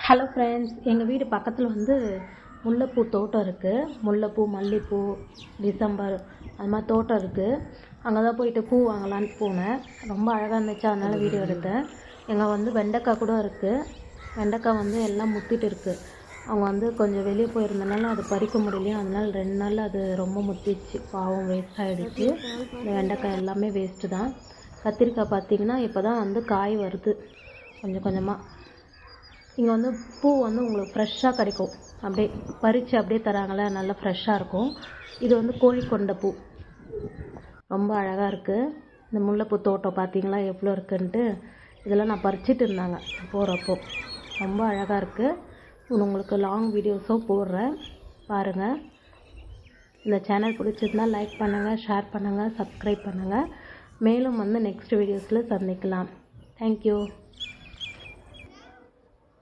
Hello friends, எங்கள் வீடு பக்கத்தில் வந்து முல்லைப்பூ தோட்டம் இருக்குது. முல்லைப்பூ, மல்லிகைப்பூ, டிசம்பர் அது மாதிரி தோட்டம் இருக்குது. அங்கே தான் போயிட்டு பூ வாங்கலான்னு போனேன். ரொம்ப அழகாக இருந்துச்சு, அதனால் வீடியோ எடுத்தேன். எங்கள் வந்து வெண்டைக்காய் கூட இருக்குது. வெண்டைக்காய் வந்து எல்லாம் முத்திட்டு இருக்குது. அவங்க வந்து கொஞ்சம் வெளியே போயிருந்தனால அது பறிக்க முடியலையும், அதனால் 2 நாள் அது ரொம்ப முத்திடுச்சு. பாவம், வேஸ்ட் ஆகிடுச்சு. இந்த வெண்டைக்காய் எல்லாமே வேஸ்ட்டு தான். கத்திரிக்காய் பார்த்திங்கன்னா இப்போ தான் வந்து காய் வருது கொஞ்சம் கொஞ்சமாக. இங்கே வந்து பூ வந்து உங்களுக்கு ஃப்ரெஷ்ஷாக கிடைக்கும். அப்படியே பறித்து அப்படியே தராங்களே, நல்லா ஃப்ரெஷ்ஷாக இருக்கும். இது வந்து கோழிக்கொண்டை பூ, ரொம்ப அழகாக இருக்குது. இந்த முல்லைப்பூ தோட்டம் பார்த்தீங்களா எவ்வளோ இருக்குன்ட்டு. இதெல்லாம் நான் பறிச்சிட்டு இருந்தாங்க போகிறப்போ. ரொம்ப அழகாக இருக்குது. உங்களுக்கு லாங் வீடியோஸும் போடுறேன், பாருங்கள். இந்த சேனல் பிடிச்சிருந்தால் லைக் பண்ணுங்கள், ஷேர் பண்ணுங்கள், சப்ஸ்கிரைப் பண்ணுங்கள். மேலும் வந்து நெக்ஸ்ட் வீடியோஸில் சந்திக்கலாம். தேங்க்யூ.